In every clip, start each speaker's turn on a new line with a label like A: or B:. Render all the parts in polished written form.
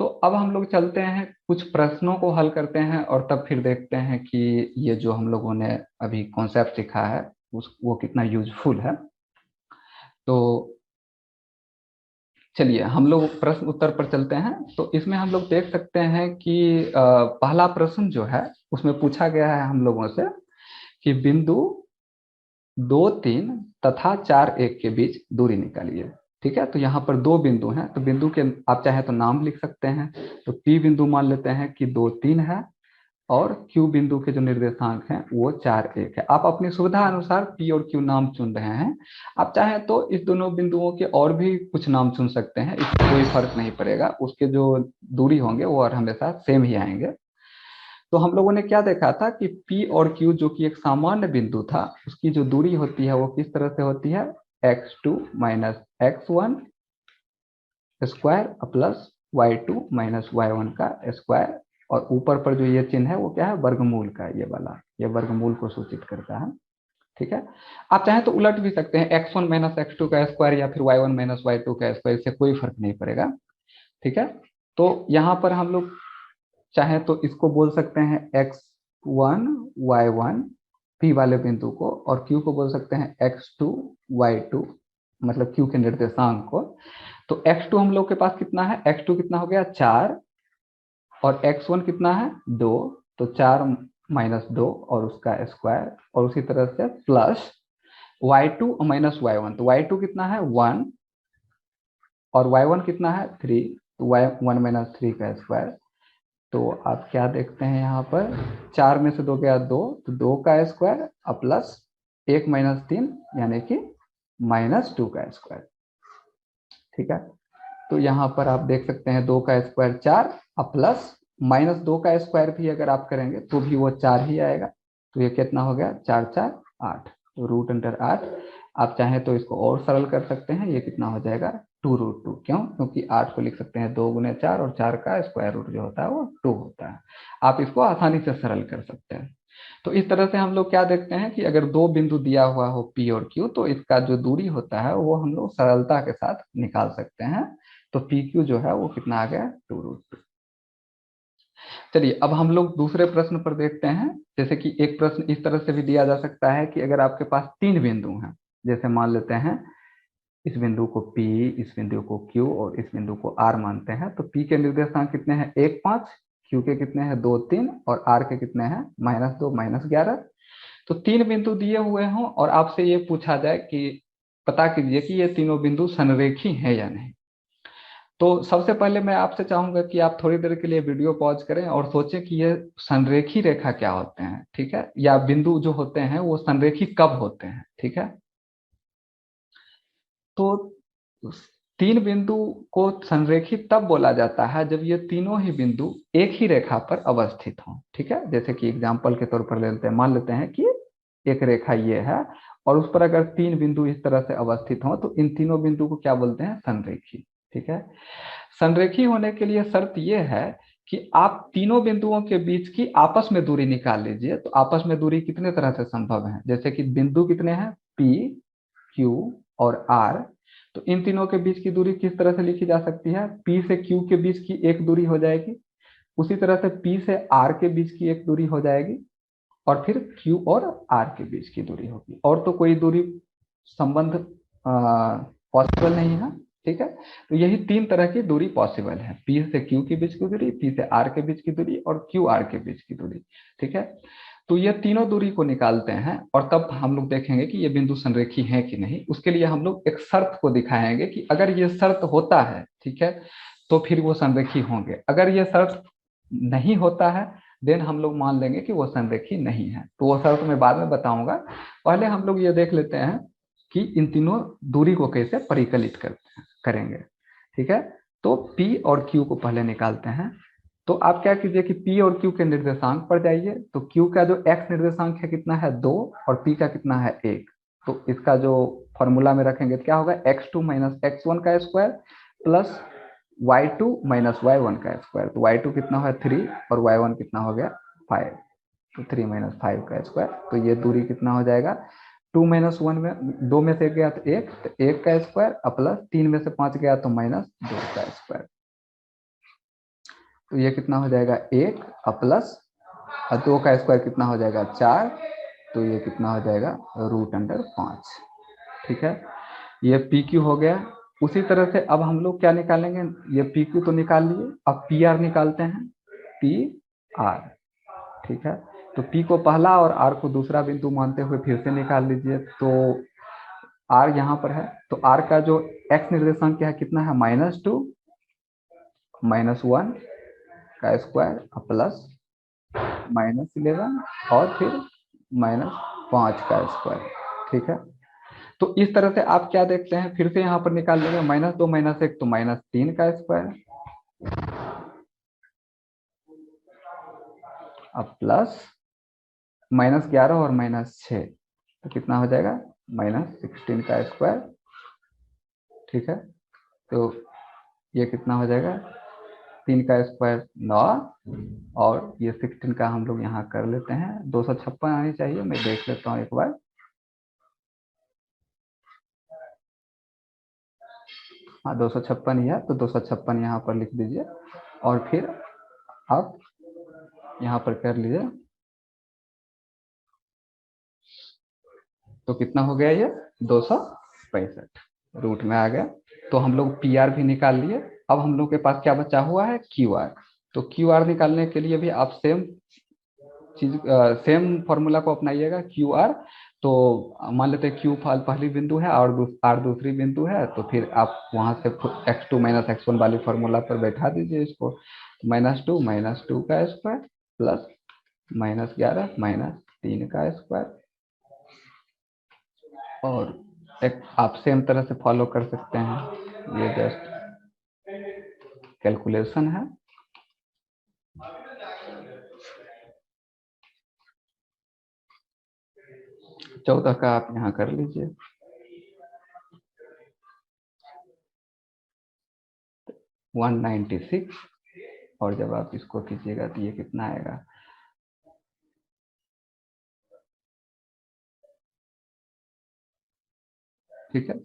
A: तो अब हम लोग चलते हैं कुछ प्रश्नों को हल करते हैं और तब फिर देखते हैं कि ये जो हम लोगों ने अभी कॉन्सेप्ट सीखा है उस वो कितना यूजफुल है। तो चलिए हम लोग प्रश्न उत्तर पर चलते हैं। तो इसमें हम लोग देख सकते हैं कि पहला प्रश्न जो है उसमें पूछा गया है हम लोगों से कि बिंदु 2 3 तथा 4 1 के बीच दूरी निकालिए। ठीक है, तो यहाँ पर दो बिंदु हैं, तो बिंदु के आप चाहे तो नाम लिख सकते हैं। तो पी बिंदु मान लेते हैं कि 2 3 है, और क्यू बिंदु के जो निर्देशांक हैं वो 4 1 है। आप अपनी सुविधा अनुसार पी और क्यू नाम चुन रहे हैं। आप चाहें तो इस दोनों बिंदुओं के और भी कुछ नाम चुन सकते हैं, इससे कोई फर्क नहीं पड़ेगा, उसके जो दूरी होंगे वो और हमेशा सेम ही आएंगे। तो हम लोगों ने क्या देखा था कि P और Q जो कि एक सामान्य बिंदु था, उसकी जो दूरी होती है वो किस तरह से होती है, x2 minus x1 square plus y2 minus y1 का स्क्वायर। और ऊपर पर जो ये चिन्ह है वो क्या है, वर्गमूल का, ये वाला, ये वर्गमूल को सूचित करता है। ठीक है, आप चाहें तो उलट भी सकते हैं, x1 माइनस x2 का स्क्वायर या फिर y1 माइनस y2 का स्क्वायर, इससे कोई फर्क नहीं पड़ेगा। ठीक है, तो यहाँ पर हम लोग चाहे तो इसको बोल सकते हैं x1 y1 p वाले बिंदु को, और q को बोल सकते हैं x2 y2, मतलब q के निर्देशांक को। तो x2 हम लोग के पास कितना है, x2 कितना हो गया 4, और x1 कितना है 2। तो 4 माइनस 2 और उसका स्क्वायर, और उसी तरह से प्लस y2 माइनस y1, तो y2 कितना है 1 और y1 कितना है 3, तो y1 माइनस 3 का स्क्वायर। तो आप क्या देखते हैं यहाँ पर, 4 में से 2 गया 2, तो 2 का स्क्वायर प्लस 1 माइनस 3 यानी कि -2 का स्क्वायर। ठीक है, तो यहाँ पर आप देख सकते हैं 2 का स्क्वायर 4 प्लस -2 का स्क्वायर भी अगर आप करेंगे तो भी वो 4 ही आएगा। तो ये कितना हो गया, 4 4 8, तो रूट अंडर 8। आप चाहें तो इसको और सरल कर सकते हैं, ये कितना हो जाएगा 2√2। क्यों, क्योंकि 8 को लिख सकते हैं 2 गुने 4, और 4 का स्क्वायर रूट जो होता है वो 2 होता है। आप इसको आसानी से सरल कर सकते हैं। तो इस तरह से हम लोग क्या देखते हैं कि अगर दो बिंदु दिया हुआ हो P और Q, तो इसका जो दूरी होता है वो हम लोग सरलता के साथ निकाल सकते हैं। तो PQ जो है वो कितना आ गया, 2√2। चलिए अब हम लोग दूसरे प्रश्न पर देखते हैं। जैसे कि एक प्रश्न इस तरह से भी दिया जा सकता है कि अगर आपके पास 3 बिंदु हैं, जैसे मान लेते हैं इस बिंदु को P, इस बिंदु को Q और इस बिंदु को R मानते हैं। तो P के निर्देशांक कितने हैं 1 5, Q के कितने हैं 2 3, और R के कितने हैं -2 -11। तो 3 बिंदु दिए हुए हों और आपसे ये पूछा जाए कि पता कीजिए कि ये तीनों बिंदु संरेखी हैं या नहीं। तो सबसे पहले मैं आपसे चाहूंगा कि आप थोड़ी देर के लिए वीडियो पॉज करें और सोचें कि ये संरेखी रेखा क्या होते हैं। ठीक है, या बिंदु जो होते हैं वो संरेखी कब होते हैं। ठीक है, तो 3 बिंदु को संरेखी तब बोला जाता है जब ये तीनों ही बिंदु एक ही रेखा पर अवस्थित हों। ठीक है, जैसे कि एग्जाम्पल के तौर पर ले लेते हैं, मान लेते हैं कि एक रेखा ये है और उस पर अगर 3 बिंदु इस तरह से अवस्थित हों, तो इन तीनों बिंदु को क्या बोलते हैं, संरेखी। ठीक है, संरेखी होने के लिए शर्त यह है कि आप तीनों बिंदुओं के बीच की आपस में दूरी निकाल लीजिए। तो आपस में दूरी कितने तरह से संभव है, जैसे कि बिंदु कितने हैं P, Q और R। तो इन तीनों के बीच की दूरी किस तरह से लिखी जा सकती है, P से Q के बीच की एक दूरी हो जाएगी, उसी तरह से P से R के बीच की एक दूरी हो जाएगी, और फिर Q और R के बीच की दूरी होगी। और तो कोई दूरी संबंध पॉसिबल नहीं है। ठीक है, तो यही 3 तरह की दूरी पॉसिबल है, P से Q के बीच की दूरी, P से R के बीच की दूरी और QR के बीच की दूरी। ठीक है, तो ये तीनों दूरी को निकालते हैं और तब हम लोग देखेंगे कि ये बिंदु संरेखी है कि नहीं। उसके लिए हम लोग एक शर्त को दिखाएंगे कि अगर ये शर्त होता है, ठीक है, तो फिर वो संरेखी होंगे। अगर ये शर्त नहीं होता है, देन हम लोग मान लेंगे कि वो संरेखी नहीं है। तो वो शर्त मैं बाद में बताऊंगा, पहले हम लोग ये देख लेते हैं कि इन तीनों दूरी को कैसे परिकलित करेंगे। ठीक है, तो P और Q को पहले निकालते हैं। तो आप क्या कीजिए कि P और Q के निर्देशांक पर जाइए। तो Q का जो x निर्देशांक है कितना है 2, और P का कितना है 1। तो इसका जो फॉर्मूला में रखेंगे तो क्या होगा, x2 माइनस x1 का square plus y2 minus y1 का स्क्वायर। तो y2 कितना है 3 और y1 कितना हो गया 5। तो 3 माइनस 5 का स्क्वायर, तो ये दूरी कितना हो जाएगा, 2 माइनस 1 में 2 में से गया तो 1, तो 1 का स्क्वायर प्लस 3 में से 5 गया तो -2 का स्क्वायर। तो ये कितना हो जाएगा 1 और प्लस 2 का स्क्वायर कितना हो जाएगा 4, तो ये कितना हो जाएगा √5। ठीक है, ये पी क्यू हो गया। उसी तरह से अब हम लोग क्या निकालेंगे, ये पी क्यू तो निकाल लिए, अब पी आर निकालते हैं, पी आर। ठीक है, तो पी को पहला और आर को दूसरा बिंदु मानते हुए फिर से निकाल लीजिए। तो आर यहाँ पर है, तो आर का जो एक्स निर्देशांक क्या है, कितना है -2 -1 का स्क्वायर प्लस -11 और फिर -5 का स्क्वायर। ठीक है, तो इस तरह से आप क्या देखते हैं, फिर से यहाँ पर निकाल लेंगे -2 -1 तो -3 का स्क्वायर, अब प्लस -11 और -6 तो कितना हो जाएगा -16 का स्क्वायर। ठीक है, तो ये कितना हो जाएगा 3 का स्क्वायर 9, और ये 16 का हम लोग यहाँ कर लेते हैं 256 आनी चाहिए, मैं देख लेता हूँ एक बार। हाँ 256 ही है, तो 256 यहाँ पर लिख दीजिए और फिर आप यहाँ पर कर लीजिए। तो कितना हो गया ये 265 रूट में आ गया। तो हम लोग पी आर भी निकाल लिए। अब हम लोग के पास क्या बचा हुआ है क्यू आर। तो क्यू आर निकालने के लिए भी आप सेम फॉर्मूला को अपनाइएगा क्यू आर। तो मान लेते हैं क्यू पहली बिंदु है और आर दूसरी बिंदु है, तो फिर आप वहां से x2 - x1 वाली फॉर्मूला पर बैठा दीजिए इसको। -2 -2 का स्क्वायर प्लस -11 -3 का स्क्वायर, और एक आप सेम तरह से फॉलो कर सकते हैं, ये जस्ट कैलकुलेशन है। चौदह का आप यहाँ कर लीजिए, 196, और जब आप इसको कीजिएगा तो ये कितना आएगा, ठीक है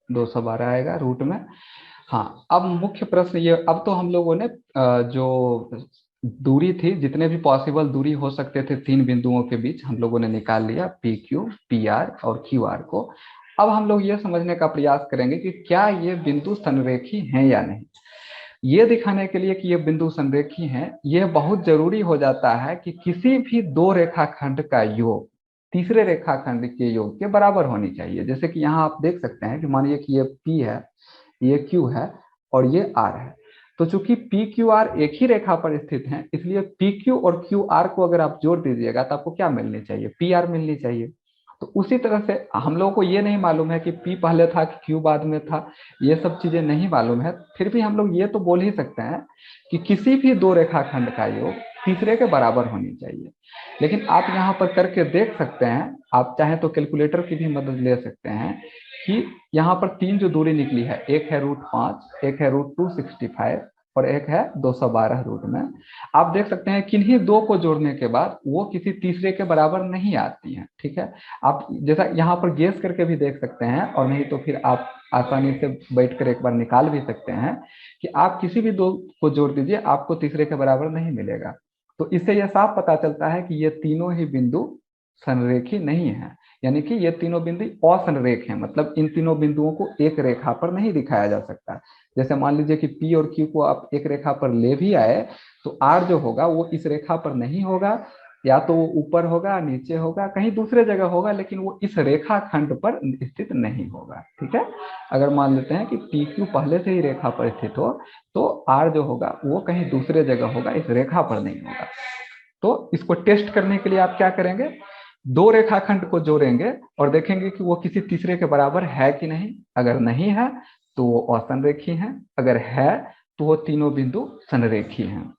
A: 212 आएगा रूट में। हाँ, अब मुख्य प्रश्न ये, अब तो हम लोगों ने जो दूरी थी, जितने भी पॉसिबल दूरी हो सकते थे तीन बिंदुओं के बीच, हम लोगों ने निकाल लिया पी क्यू, पी आर और क्यू आर को। अब हम लोग ये समझने का प्रयास करेंगे कि क्या ये बिंदु संरेखी हैं या नहीं। ये दिखाने के लिए कि ये बिंदु संरेखी हैं, ये बहुत जरूरी हो जाता है कि किसी भी दो रेखाखंड का योग तीसरे रेखाखंड के योग के बराबर होनी चाहिए। जैसे कि यहाँ आप देख सकते हैं कि मानिए कि ये P है, ये Q है और ये R है। तो चूंकि P Q R एक ही रेखा पर स्थित हैं, इसलिए P Q और Q R को अगर आप जोड़ दीजिएगा तो आपको क्या मिलनी चाहिए, P R मिलनी चाहिए। तो उसी तरह से हम लोगों को ये नहीं मालूम है कि P पहले था कि Q बाद में था, ये सब चीजें नहीं मालूम है। फिर भी हम लोग ये तो बोल ही सकते हैं कि किसी भी दो रेखाखंड का योग तीसरे के बराबर होनी चाहिए। लेकिन आप यहाँ पर करके देख सकते हैं, आप चाहे तो कैलकुलेटर की भी मदद ले सकते हैं कि यहाँ पर तीन जो दूरी निकली है, एक है √5, एक है √265 और एक है 212 रूट में। आप देख सकते हैं किन्हीं दो को जोड़ने के बाद वो किसी तीसरे के बराबर नहीं आती हैं। ठीक है, आप जैसा यहाँ पर गेस करके भी देख सकते हैं, और नहीं तो फिर आप आसानी से बैठकर एक बार निकाल भी सकते हैं कि आप किसी भी दो को जोड़ दीजिए, आपको तीसरे के बराबर नहीं मिलेगा। तो इससे यह साफ पता चलता है कि ये तीनों ही बिंदु संरेखी नहीं है, यानी कि ये तीनों बिंदु असंरेख हैं। मतलब इन तीनों बिंदुओं को एक रेखा पर नहीं दिखाया जा सकता। जैसे मान लीजिए कि P और Q को आप एक रेखा पर ले भी आए, तो R जो होगा वो इस रेखा पर नहीं होगा, या तो वो ऊपर होगा, नीचे होगा, कहीं दूसरे जगह होगा, लेकिन वो इस रेखा खंड पर स्थित नहीं होगा। ठीक है, अगर मान लेते हैं कि PQ पहले से ही रेखा पर स्थित हो, तो R जो होगा वो कहीं दूसरे जगह होगा, इस रेखा पर नहीं होगा। तो इसको टेस्ट करने के लिए आप क्या करेंगे, दो रेखाखंड को जोड़ेंगे और देखेंगे कि वो किसी तीसरे के बराबर है कि नहीं। अगर नहीं है तो वो असंरेखी हैं, अगर है तो वो तीनों बिंदु संरेखी हैं।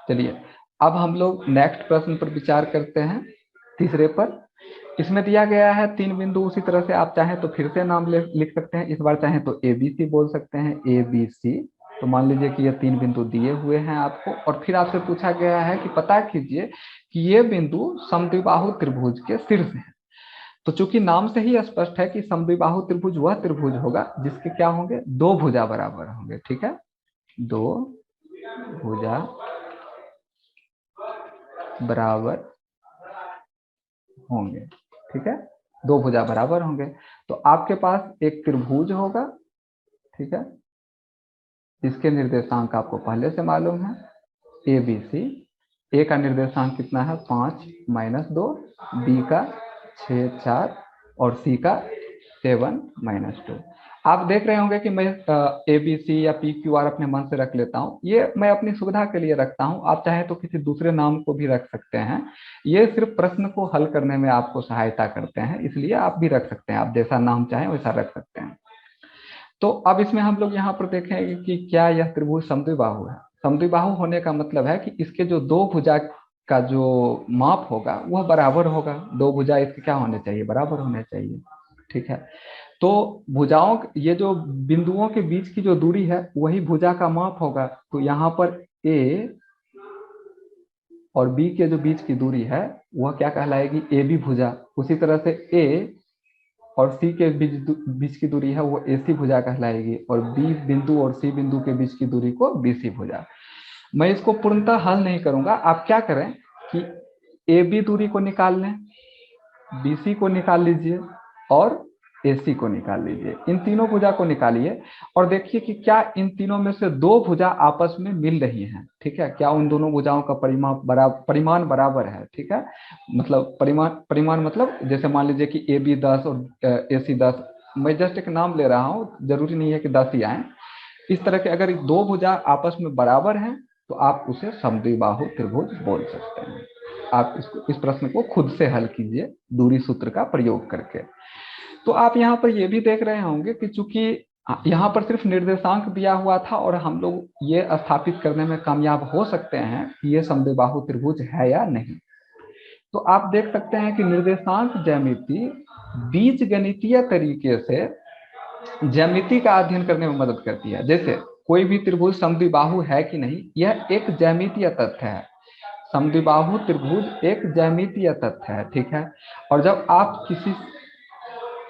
A: चलिए, अब हम लोग नेक्स्ट प्रश्न पर विचार करते हैं, तीसरे पर। इसमें दिया गया है तीन बिंदु, उसी तरह से आप चाहें तो फिर से नाम लिख सकते हैं। इस बार चाहें तो ABC बोल सकते हैं, ABC। तो मान लीजिए कि ये तीन बिंदु दिए हुए हैं आपको, और फिर आपसे पूछा गया है कि पता कीजिए कि ये बिंदु समद्विबाहु त्रिभुज के शीर्ष है। तो चूंकि नाम से ही स्पष्ट है कि समद्विबाहु त्रिभुज वह त्रिभुज होगा जिसके क्या होंगे, दो भुजा बराबर होंगे। ठीक है, दो भुजा बराबर होंगे। ठीक है, दो भुजा बराबर होंगे। तो आपके पास एक त्रिभुज होगा, ठीक है, इसके निर्देशांक आपको पहले से मालूम है, ए बी सी। ए का निर्देशांक कितना है, 5-2, बी का 6-4 और सी का 7-2। आप देख रहे होंगे कि मैं ए बी सी या पी क्यू आर अपने मन से रख लेता हूँ, ये मैं अपनी सुविधा के लिए रखता हूँ। आप चाहे तो किसी दूसरे नाम को भी रख सकते हैं, ये सिर्फ प्रश्न को हल करने में आपको सहायता करते हैं, इसलिए आप भी रख सकते हैं, आप जैसा नाम चाहें वैसा रख सकते हैं। तो अब इसमें हम लोग यहाँ पर देखेंगे कि क्या यह त्रिभुज समद्विबाहु है। समद्विबाहु होने का मतलब है कि इसके जो दो भुजा का जो माप होगा वह बराबर होगा। दो भुजा इसके क्या होने चाहिए, बराबर होने चाहिए। ठीक है, तो भुजाओं, ये जो बिंदुओं के बीच की जो दूरी है वही भुजा का माप होगा। तो यहाँ पर ए और बी के जो बीच की दूरी है वह क्या कहलाएगी, ए बी भुजा। उसी तरह से ए और सी के बीच की दूरी है वो एसी भुजा कहलाएगी, और बी बिंदु और सी बिंदु के बीच की दूरी को बीसी भुजा। मैं इसको पूर्णतः हल नहीं करूंगा, आप क्या करें कि ए बी दूरी को निकाल लें, बीसी को निकाल लीजिए और एसी को निकाल लीजिए। इन तीनों भुजा को निकालिए और देखिए कि क्या इन तीनों में से दो भुजा आपस में मिल रही हैं। ठीक है, क्या उन दोनों भुजाओं का परिमाण बराबर है। ठीक है, मतलब परिमाण मतलब जैसे मान लीजिए कि ए बी 10 और ए सी 10, मैं जस्ट एक नाम ले रहा हूँ, जरूरी नहीं है कि 10 ही आए। इस तरह के अगर दो भुजा आपस में बराबर हैं तो आप उसे समद्विबाहु त्रिभुज बोल सकते हैं। आप इस प्रश्न को खुद से हल कीजिए दूरी सूत्र का प्रयोग करके। तो आप यहाँ पर ये भी देख रहे होंगे कि चूंकि यहाँ पर सिर्फ निर्देशांक दिया हुआ था और हम लोग ये स्थापित करने में कामयाब हो सकते हैं कि ये समद्विबाहु त्रिभुज है या नहीं। तो आप देख सकते हैं कि निर्देशांक ज्यामिति बीज गणितीय तरीके से ज्यामिति का अध्ययन करने में मदद करती है। जैसे कोई भी त्रिभुज समद्विबाहु है कि नहीं, यह एक ज्यामितीय तथ्य है। समद्विबाहु त्रिभुज एक ज्यामितीय तथ्य है। ठीक है, और जब आप किसी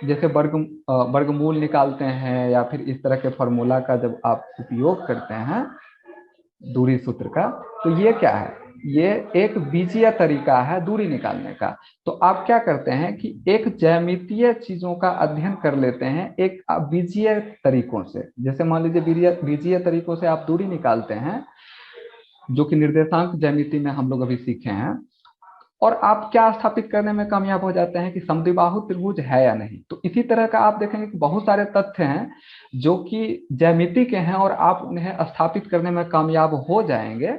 A: जैसे वर्गमूल निकालते हैं या फिर इस तरह के फॉर्मूला का जब आप उपयोग करते हैं दूरी सूत्र का, तो ये क्या है, ये एक बीजीय तरीका है दूरी निकालने का। तो आप क्या करते हैं कि एक ज्यामितीय चीजों का अध्ययन कर लेते हैं एक बीजीय तरीकों से। जैसे मान लीजिए बीजीय तरीकों से आप दूरी निकालते हैं, जो कि निर्देशांक ज्यामिति में हम लोग अभी सीखे हैं, और आप क्या स्थापित करने में कामयाब हो जाते हैं कि समद्विबाहु त्रिभुज है या नहीं। तो इसी तरह का आप देखेंगे कि बहुत सारे तथ्य हैं जो कि ज्यामिति के हैं और आप उन्हें स्थापित करने में कामयाब हो जाएंगे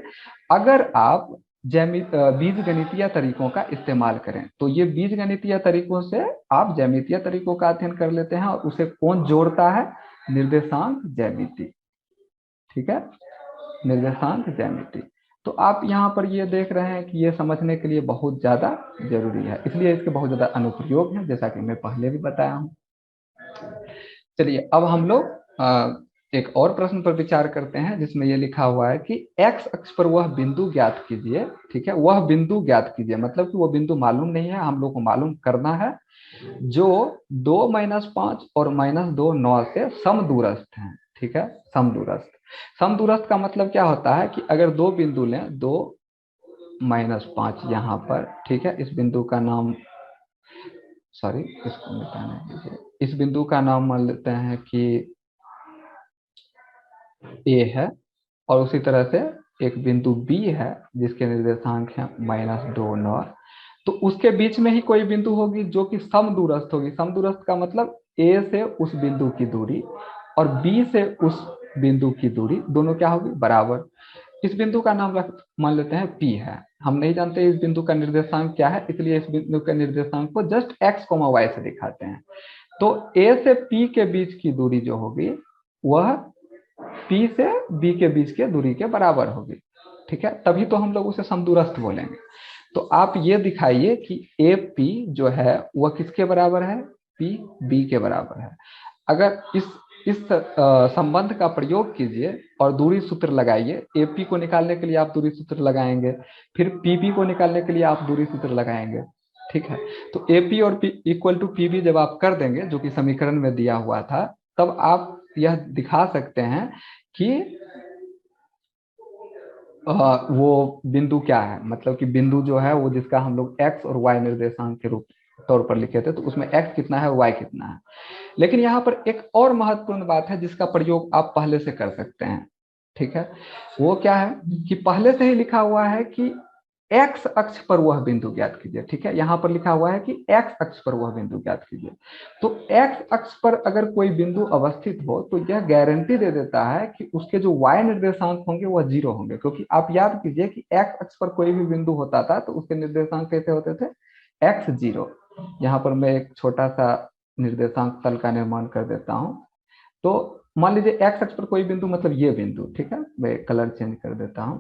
A: अगर आप बीज गणितीय तरीकों का इस्तेमाल करें। तो ये बीज गणितीय तरीकों से आप ज्यामितीय तरीकों का अध्ययन कर लेते हैं, और उसे कौन जोड़ता है, निर्देशांक ज्यामिति। ठीक है, निर्देशांक ज्यामिति। तो आप यहाँ पर ये देख रहे हैं कि ये समझने के लिए बहुत ज्यादा जरूरी है, इसलिए इसके बहुत ज्यादा अनुप्रयोग हैं, जैसा कि मैं पहले भी बताया हूँ। चलिए अब हम लोग एक और प्रश्न पर विचार करते हैं जिसमें ये लिखा हुआ है कि एक्स अक्ष पर वह बिंदु ज्ञात कीजिए। ठीक है, वह बिंदु ज्ञात कीजिए मतलब कि वो बिंदु मालूम नहीं है, हम लोग को मालूम करना है, जो 2-5 और -2-9 से समदूरस्थ हैं। ठीक है, समदूरस्थ। समदूरस्थ का मतलब क्या होता है कि अगर दो बिंदु लें, 2-5 यहाँ पर, ठीक है, इस बिंदु का नाम, सॉरी इसको मिटाना दीजिए, इस बिंदु का नाम मान लेते हैं कि ए है, और उसी तरह से एक बिंदु बी है जिसके निर्देशांक हैं -2-9। तो उसके बीच में ही कोई बिंदु होगी जो कि समदूरस्थ होगी। समदूरस्थ का मतलब ए से उस बिंदु की दूरी और बी से उस बिंदु की दूरी दोनों क्या होगी, बराबर। इस बिंदु का नाम मान लेते हैं पी है। हम नहीं जानते इस बिंदु का निर्देशांक क्या है, इसलिए इस बिंदु के निर्देशांक को जस्ट x, y से दिखाते हैं। तो ए से पी के बीच की दूरी जो होगी वह पी से बी के बीच के दूरी के बराबर होगी। ठीक है, तभी तो हम लोग उसे समदूरस्थ बोलेंगे। तो आप ये दिखाइए कि ए पी जो है वह किसके बराबर है, पी बी के बराबर है। अगर इस संबंध का प्रयोग कीजिए और दूरी सूत्र लगाइए। एपी को निकालने के लिए आप दूरी सूत्र लगाएंगे, फिर पीबी को निकालने के लिए आप दूरी सूत्र लगाएंगे। ठीक है। तो एपी और पी इक्वल टू पीबी जब आप कर देंगे, जो कि समीकरण में दिया हुआ था, तब आप यह दिखा सकते हैं कि वो बिंदु क्या है। मतलब कि बिंदु जो है वो जिसका हम लोग एक्स और वाई निर्देशांक के रूप तौर पर लिखे थे, तो उसमें एक्स कितना है, वाई कितना है। लेकिन यहाँ पर एक और महत्वपूर्ण बात है जिसका प्रयोग आप पहले से कर सकते हैं। ठीक है, वो क्या है कि पहले से ही लिखा हुआ है कि एक्स अक्ष पर वह बिंदु ज्ञात कीजिए। ठीक है, यहां पर लिखा हुआ है कि एक्स अक्ष पर वह बिंदु ज्ञात कीजिए। तो एक्स अक्ष पर अगर कोई बिंदु अवस्थित हो तो यह गारंटी दे देता है कि उसके जो वाई निर्देशांक होंगे वह जीरो होंगे, क्योंकि आप याद कीजिए कि एक्स अक्ष पर कोई भी बिंदु होता था तो उसके निर्देशांक कैसे होते थे, एक्स जीरो। यहाँ पर मैं एक छोटा सा निर्देशांक तल का निर्माण कर देता हूं। तो मान लीजिए एक्स अक्ष पर कोई बिंदु, मतलब ये बिंदु, ठीक है, मैं कलर चेंज कर देता हूं,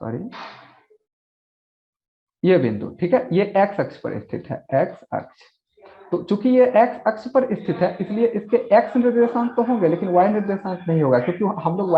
A: सॉरी, ये बिंदु, ठीक है, ये एक्स अक्ष पर स्थित है, एक्स अक्ष। तो चूंकि ये एक्स अक्ष पर स्थित है इसलिए इसके एक्स निर्देशांक तो होंगे लेकिन वाई निर्देशांक नहीं होगा, क्योंकि हम लोग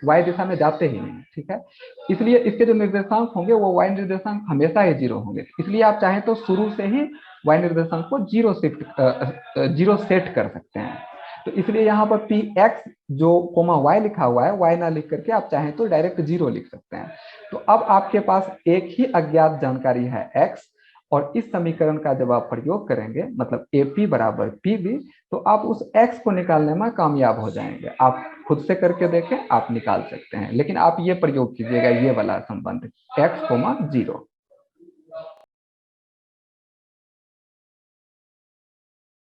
A: वाई दिशा में जाते ही नहीं। ठीक है, इसलिए इसके जो निर्देशांक होंगे वो वाई निर्देशांक हमेशा ही जीरो होंगे। इसलिए आप चाहें तो शुरू से ही वाई निर्देशांक को जीरो सेट कर सकते हैं। तो इसलिए यहाँ पर पी एक्स जो कोमा वाई लिखा हुआ है, वाई ना लिख करके आप चाहें तो डायरेक्ट जीरो लिख सकते हैं। तो अब आपके पास एक ही अज्ञात जानकारी है एक्स, और इस समीकरण का जब आप प्रयोग करेंगे, मतलब AP बराबर PB, तो आप उस x को निकालने में कामयाब हो जाएंगे। आप खुद से करके देखें, आप निकाल सकते हैं, लेकिन आप ये प्रयोग कीजिएगा, ये वाला संबंध x, 0।